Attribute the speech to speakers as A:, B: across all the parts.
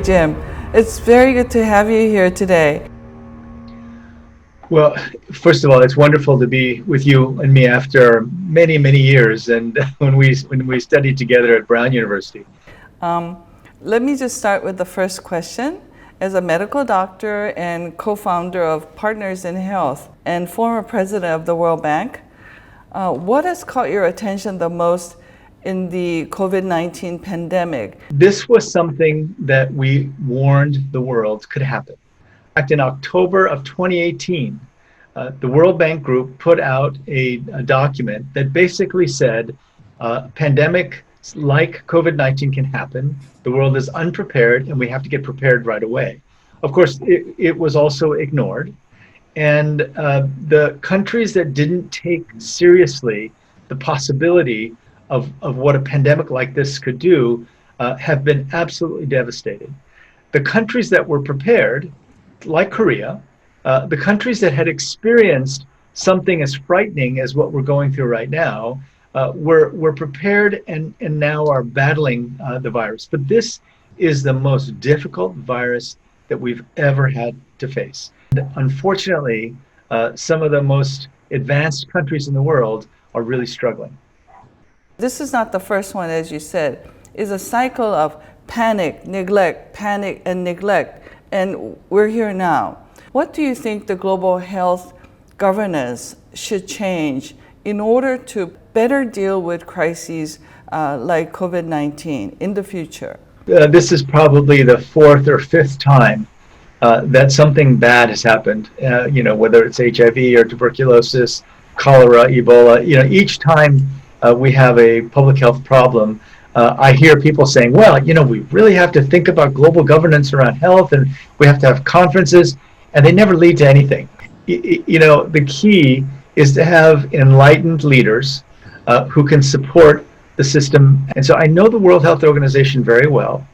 A: Jim. It's very good to have you here today.
B: Well, first of all, it's wonderful to be with you and me after many, many years, and when we studied together at Brown University.
A: Let me just start with the first question. As a medical doctor and co-founder of Partners in Health and former president of the World Bank, what has caught your attention the most in the COVID-19 pandemic?
B: This was something that we warned the world could happen. In fact, in October of 2018, the World Bank Group put out a document that basically said pandemic like COVID-19 can happen. The world is unprepared and we have to get prepared right away. Of course, it was also ignored. And the countries that didn't take seriously the possibility of what a pandemic like this could do have been absolutely devastated. The countries that were prepared, like Korea, the countries that had experienced something as frightening as what we're going through right now, were prepared and now are battling the virus. But this is the most difficult virus that we've ever had to face. And unfortunately, some of the most advanced countries in the world are really struggling.
A: This is not the first one, as you said. It's a cycle of panic, and neglect, and we're here now. What do you think the global health governance should change in order to better deal with crises like COVID-19 in the future?
B: This is probably the fourth or fifth time that something bad has happened, whether it's HIV or tuberculosis, cholera, Ebola. Each time we have a public health problem, I hear people saying, well, we really have to think about global governance around health and we have to have conferences, and they never lead to anything. The key is to have enlightened leaders who can support the system. And so I know the World Health Organization very well.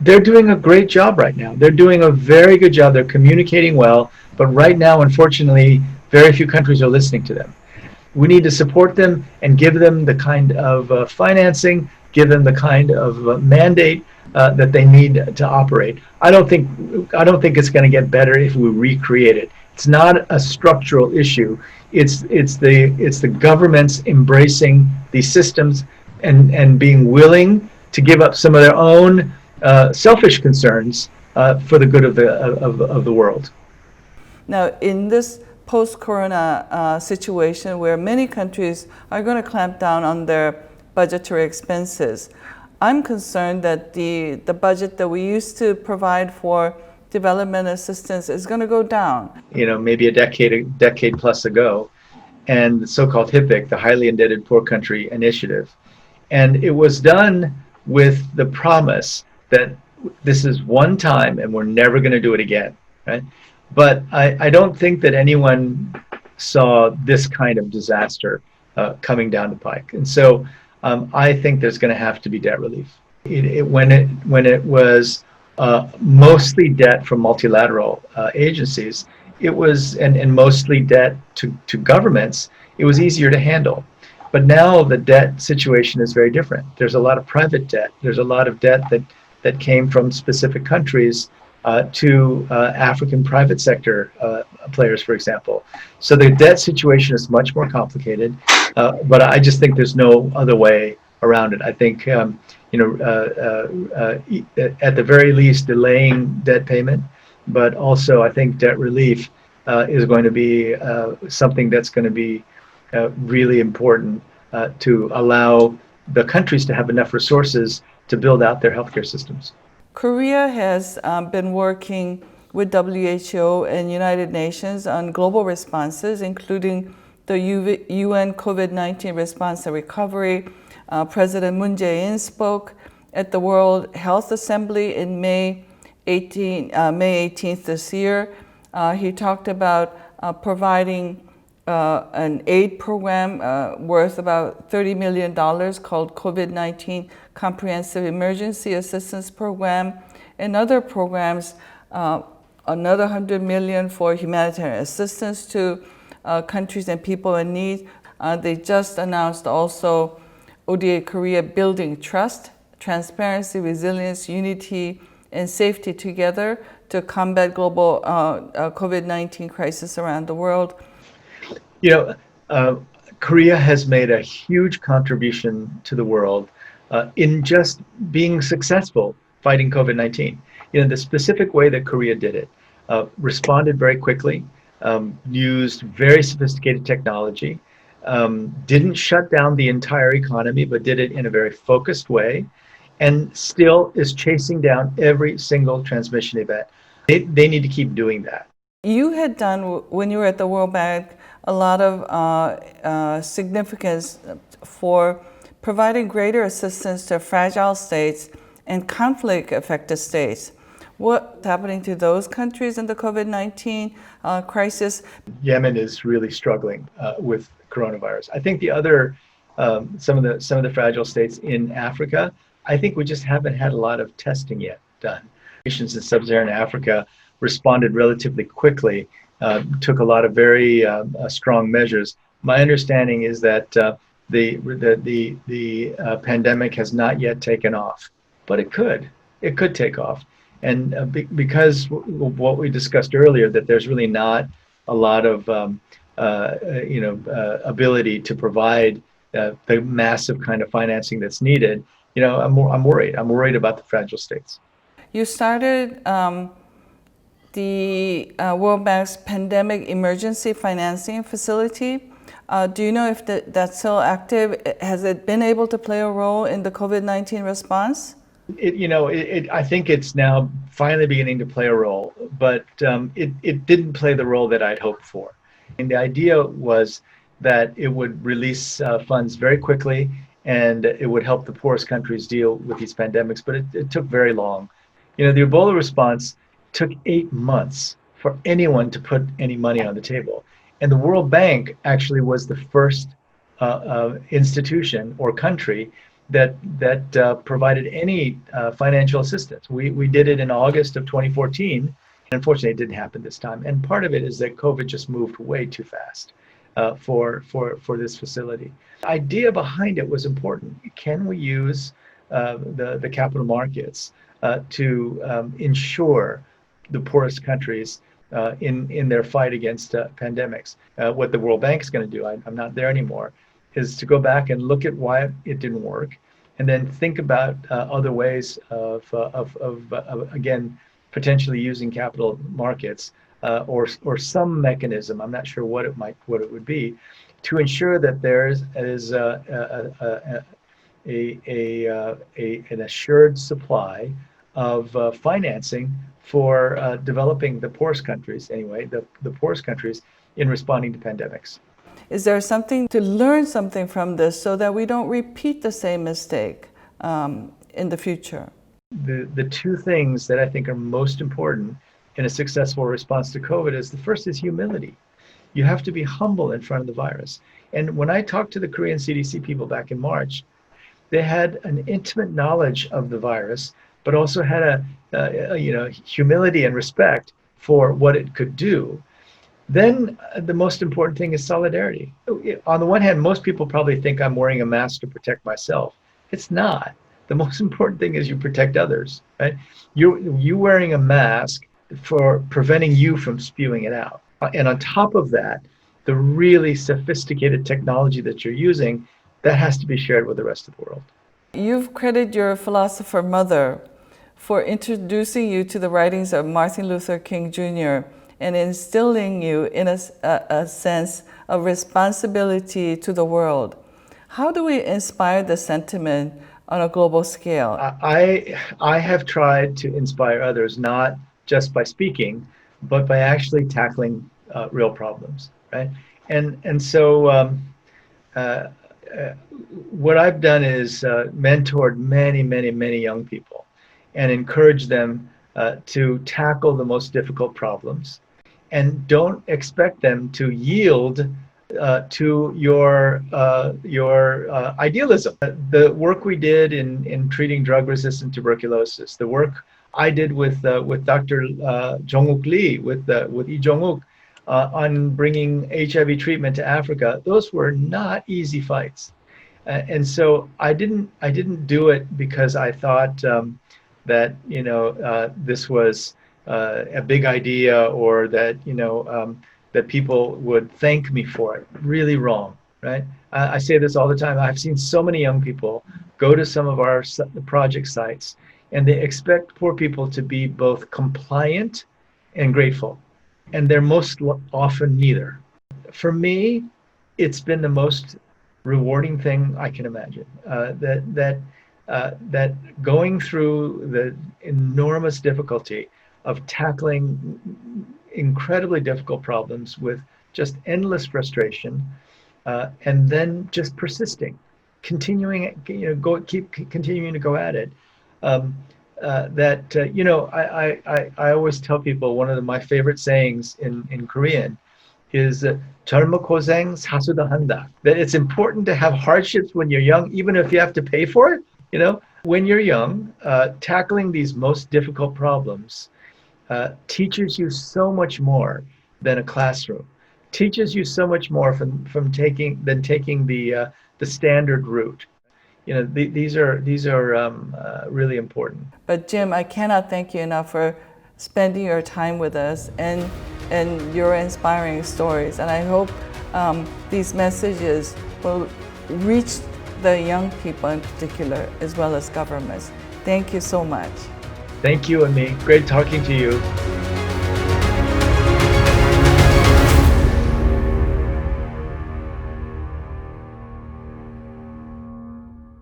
B: They're doing a great job right now. They're doing a very good job. They're communicating well. But right now, unfortunately, very few countries are listening to them. We need to support them and give them the kind of financing, give them the kind of mandate that they need to operate. I don't think it's going to get better if we recreate it. It's not a structural issue. It's the governments embracing these systems and being willing to give up some of their own selfish concerns for the good of the world.
A: Now, in this post-corona situation where many countries are going to clamp down on their budgetary expenses, I'm concerned that the budget that we used to provide for development assistance is going to go down.
B: Maybe a decade plus ago, and the so-called HIPC, the Highly Indebted Poor Country Initiative. And it was done with the promise that this is one time and we're never going to do it again, right? But I don't think that anyone saw this kind of disaster coming down the pike. And so I think there's going to have to be debt relief. When it was mostly debt from multilateral agencies, it was and mostly debt to governments, it was easier to handle. But now the debt situation is very different. There's a lot of private debt. There's a lot of debt that came from specific countries to African private sector players, for example. So the debt situation is much more complicated, but I just think there's no other way around it. I think, at the very least, delaying debt payment, but also I think debt relief is going to be something that's going to be really important to allow the countries to have enough resources to build out their healthcare systems.
A: Korea has been working with WHO and United Nations on global responses, including the UN COVID-19 response and recovery. President Moon Jae-in spoke at the World Health Assembly in May 18th this year. He talked about providing an aid program worth about $30 million called COVID-19 Comprehensive Emergency Assistance Program, and other programs, another $100 million for humanitarian assistance to countries and people in need. They just announced also ODA Korea Building Trust, Transparency, Resilience, Unity, and safety together to combat global COVID-19 crisis around the world?
B: You know, Korea has made a huge contribution to the world in just being successful fighting COVID-19. You know, the specific way that Korea did it, responded very quickly, used very sophisticated technology, didn't shut down the entire economy, but did it in a very focused way, and still is chasing down every single transmission event. They need to keep doing that.
A: You had done, when you were at the World Bank, a lot of significance for providing greater assistance to fragile states and conflict-affected states. What's happening to those countries in the COVID-19 crisis?
B: Yemen is really struggling with coronavirus. I think the other, some of the fragile states in Africa, I think we just haven't had a lot of testing yet done. Nations in sub-Saharan Africa responded relatively quickly, took a lot of very strong measures. My understanding is that the pandemic has not yet taken off, but it could take off. And because what we discussed earlier, that there's really not a lot of ability to provide the massive kind of financing that's needed, you know, I'm worried. I'm worried about the fragile states.
A: You started the World Bank's Pandemic Emergency Financing Facility. Do you know if that's still active? Has it been able to play a role in the COVID-19 response?
B: I think it's now finally beginning to play a role, but it didn't play the role that I'd hoped for. And the idea was that it would release funds very quickly, and it would help the poorest countries deal with these pandemics, but it took very long. You know, the Ebola response took 8 months for anyone to put any money on the table. And the World Bank actually was the first institution or country that provided any financial assistance. We did it in August of 2014. Unfortunately, it didn't happen this time. And part of it is that COVID just moved way too fast for this facility. The idea behind it was important. Can we use the capital markets to ensure the poorest countries in their fight against pandemics? What the World Bank is going to do, I'm not there anymore, is to go back and look at why it didn't work, and then think about other ways of again, potentially using capital markets or some mechanism. I'm not sure what it would be, to ensure that there is an assured supply of financing for developing the poorest countries, anyway, the poorest countries in responding to pandemics.
A: Is there something to learn something from this so that we don't repeat the same mistake in the future?
B: The two things that I think are most important in a successful response to COVID is, the first is humility. You have to be humble in front of the virus. And when I talked to the Korean CDC people back in March, they had an intimate knowledge of the virus, but also had a humility and respect for what it could do. Then the most important thing is solidarity. On the one hand, most people probably think I'm wearing a mask to protect myself. It's not. The most important thing is you protect others, right? You wearing a mask for preventing you from spewing it out. And on top of that, the really sophisticated technology that you're using, that has to be shared with the rest of the world.
A: You've credited your philosopher mother for introducing you to the writings of Martin Luther King Jr. and instilling you in a sense of responsibility to the world. How do we inspire the sentiment on a global scale?
B: I have tried to inspire others, not just by speaking, but by actually tackling real problems, right? And so what I've done is mentored many young people and encourage them to tackle the most difficult problems, and don't expect them to yield to your idealism. The work we did in treating drug-resistant tuberculosis, the work I did with Dr. Jong-uk Lee, with Lee Jong-uk, on bringing HIV treatment to Africa, those were not easy fights. And so I didn't do it because I thought that this was a big idea, or that that people would thank me for it. Really wrong, right? I say this all the time. I've seen so many young people go to some of our project sites, and they expect poor people to be both compliant and grateful, and they're most often neither. For me, it's been the most rewarding thing I can imagine. That going through the enormous difficulty of tackling incredibly difficult problems with just endless frustration, and then just persisting, continuing, keep continuing to go at it. I always tell people one of my favorite sayings in Korean is 젊은 고생 사수도 한다. That it's important to have hardships when you're young, even if you have to pay for it. When you're young, tackling these most difficult problems teaches you so much more than a classroom. Teaches you so much more from taking the standard route. These are really important.
A: But Jim, I cannot thank you enough for spending your time with us and your inspiring stories. And I hope these messages will reach the young people in particular, as well as governments. Thank you so much.
B: Thank you, Ami. Great talking to you.